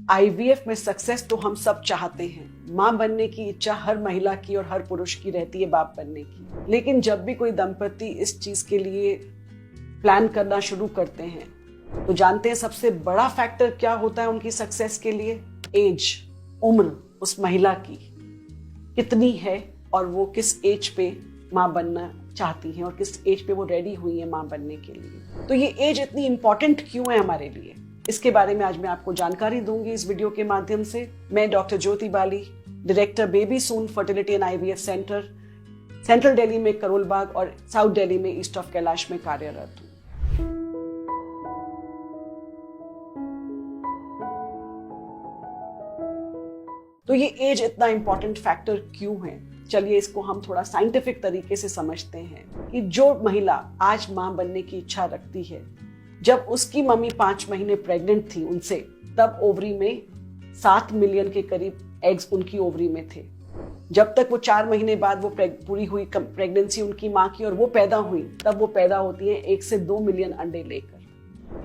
IVF में success तो हम सब चाहते हैं। मां बनने की इच्छा हर महिला की और हर पुरुष की रहती है, बाप बनने की। लेकिन जब भी कोई दंपति इस चीज के लिए प्लान करना शुरू करते हैं तो जानते हैं सबसे बड़ा फैक्टर क्या होता है उनकी सक्सेस के लिए? एज, उम्र उस महिला की कितनी है और वो किस एज पे मां बनना चाहती हैं और किस एज पे वो रेडी हुई है मां बनने के लिए। तो ये एज इतनी इंपॉर्टेंट क्यों है हमारे लिए, इसके बारे में आज मैं आपको जानकारी दूंगी इस वीडियो के माध्यम से। मैं doctor Jyoti Bali, director baby soon fertility and IVF centre, central Delhi में करोल बाग और साउथ दिल्ली में ईस्ट ऑफ कैलाश में कार्यरत हूँ। तो ये एज इतना इंपॉर्टेंट फैक्टर क्यों है, चलिए इसको हम थोड़ा साइंटिफिक तरीके से समझते हैं कि जो महिला आज मां बनने की इच्छा रखती है, जब उसकी मम्मी 5 महीने प्रेग्नेंट थी उनसे, तब ओवरी में 7 मिलियन के करीब एग्स उनकी ओवरी में थे। जब तक वो 4 महीने बाद वो पूरी हुई प्रेगनेंसी उनकी माँ की और वो पैदा हुई, तब वो पैदा होती है 1 से 2 मिलियन अंडे लेकर।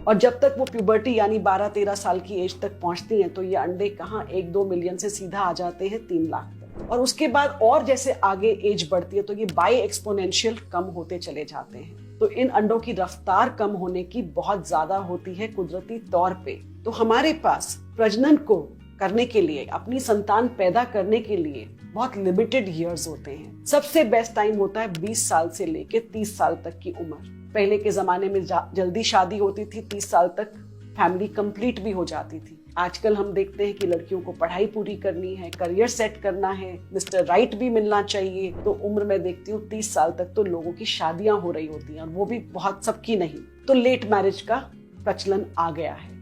और जब तक वो प्यूबर्टी यानी 12-13 साल की एज तक पहुंचती हैं तो ये अंडे कहाँ 1-2 मिलियन से सीधा आ जाते हैं 3 लाख तक। और उसके बाद और जैसे आगे एज बढ़ती है तो ये बाय एक्सपोनेंशियल कम होते चले जाते हैं। तो इन अंडों की रफ्तार कम होने की बहुत ज्यादा होती है कुदरती तौर पे। तो हमारे पास प्रजनन को करने के लिए, अपनी संतान पैदा करने के लिए बहुत लिमिटेड ईयर्स होते हैं। सबसे बेस्ट टाइम होता है 20 साल से लेके 30 साल तक की उम्र। पहले के जमाने में जल्दी शादी होती थी, 30 साल तक फैमिली कंप्लीट भी हो जाती थी। आजकल हम देखते हैं कि लड़कियों को पढ़ाई पूरी करनी है, करियर सेट करना है, मिस्टर राइट भी मिलना चाहिए। तो उम्र में देखती हूँ 30 साल तक तो लोगों की शादियां हो रही होती हैं, और वो भी बहुत सबकी नहीं। तो लेट मैरिज का प्रचलन आ गया है।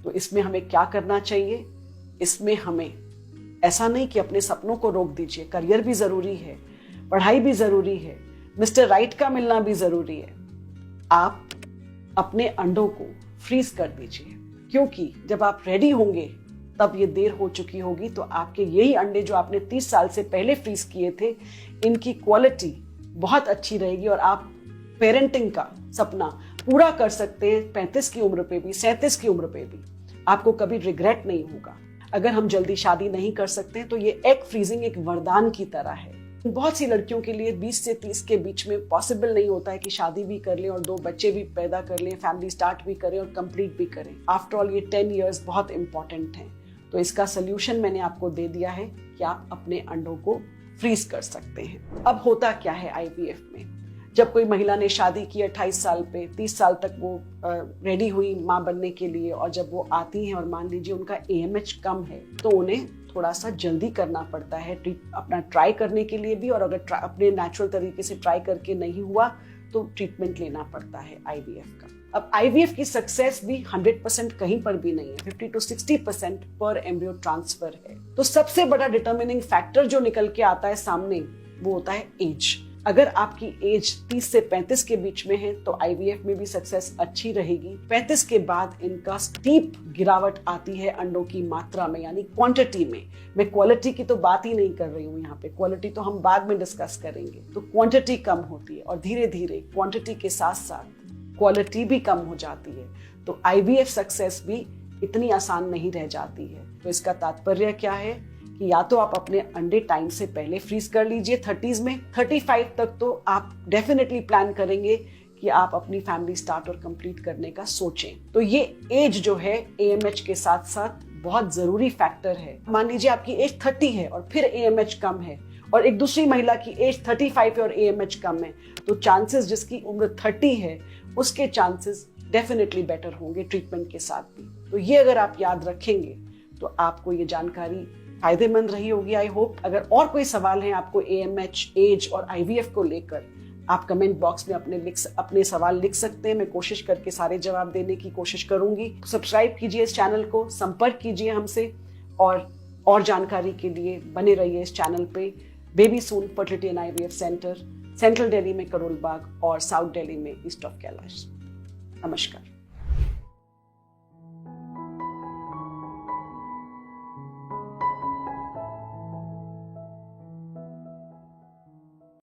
तो इसमें हमें क्या करना चाहिए? इसमें हमें ऐसा नहीं कि अपने सपनों को रोक दीजिए। करियर भी जरूरी है, पढ़ाई भी जरूरी है, मिस्टर राइट का मिलना भी जरूरी है। आप अपने अंडों को फ्रीज कर दीजिए, क्योंकि जब आप रेडी होंगे तब ये देर हो चुकी होगी। तो आपके यही अंडे जो आपने 30 साल से पहले फ्रीज किए थे, इनकी क्वालिटी बहुत अच्छी रहेगी और आप पेरेंटिंग का सपना पूरा कर सकते हैं 35 की उम्र पे भी, 37 की उम्र पे भी। आपको कभी रिग्रेट नहीं होगा। अगर हम जल्दी शादी नहीं कर सकते हैं तो ये एग फ्रीजिंग एक वरदान की तरह है। बहुत सी लड़कियों के लिए 20 से 30 के बीच में पॉसिबल नहीं होता है कि शादी भी कर लें और 2 बच्चे भी पैदा कर लें, फैमिली स्टार्ट भी करें और कंप्लीट भी करें। आफ्टर ऑल ये 10 इयर्स बहुत इंपॉर्टेंट हैं। तो इसका सोल्यूशन मैंने आपको दे दिया है कि आप अपने अंडों को फ्रीज कर सकते हैं। अब होता क्या है आईवीएफ में? जब कोई महिला ने शादी की 28 साल पे, 30 साल तक वो रेडी हुई माँ बनने के लिए, और जब वो आती हैं और मान लीजिए उनका AMH कम है, तो उन्हें थोड़ा सा जल्दी करना पड़ता है अपना ट्राई करने के लिए भी। और अगर अपने नेचुरल तरीके से ट्राई करके नहीं हुआ तो ट्रीटमेंट लेना पड़ता है आईवीएफ का। अब आईवीएफ की सक्सेस भी 100% कहीं पर भी नहीं है, 50 to 60% पर एम्ब्रियो ट्रांसफर है। तो सबसे बड़ा डिटर्मिनिंग फैक्टर जो निकल के आता है सामने, वो होता है एज। अगर आपकी एज 30 से 35 के बीच में है तो आईवीएफ में भी सक्सेस अच्छी रहेगी। 35 के बाद इनका स्टीप गिरावट आती है अंडों की मात्रा में, यानी क्वांटिटी में। मैं क्वालिटी की तो बात ही नहीं कर रही हूँ यहाँ पे, क्वालिटी तो हम बाद में डिस्कस करेंगे। तो क्वांटिटी कम होती है और धीरे धीरे क्वांटिटी के साथ साथ क्वालिटी भी कम हो जाती है। तो आईवीएफ सक्सेस भी इतनी आसान नहीं रह जाती है। तो इसका तात्पर्य क्या है कि या तो आप अपने अंडे टाइम से पहले फ्रीज कर लीजिए 30s में, 35 तक तो आप डेफिनेटली प्लान करेंगे कि आप अपनी फैमिली स्टार्ट और कंप्लीट करने का सोचें। तो ये एज जो है AMH के साथ साथ बहुत जरूरी फैक्टर है। मान लीजिए आपकी एज 30 है और फिर AMH कम है, और एक दूसरी महिला की एज 35 है और AMH कम है, तो चांसेस जिसकी उम्र 30 है उसके चांसेस डेफिनेटली बेटर होंगे ट्रीटमेंट के साथ भी। तो ये अगर आप याद रखेंगे तो आपको ये जानकारी फायदेमंद रही होगी, आई होप। अगर और कोई सवाल है आपको AMH, एज और IVF को लेकर, आप कमेंट बॉक्स में अपने सवाल लिख सकते हैं। मैं कोशिश करके सारे जवाब देने की कोशिश करूंगी। सब्सक्राइब कीजिए इस चैनल को, संपर्क कीजिए हमसे, और जानकारी के लिए बने रहिए इस चैनल पे। Baby soon fertility and IVF centre, central Delhi में करोल बाग और साउथ दिल्ली में ईस्ट ऑफ कैलाश। नमस्कार।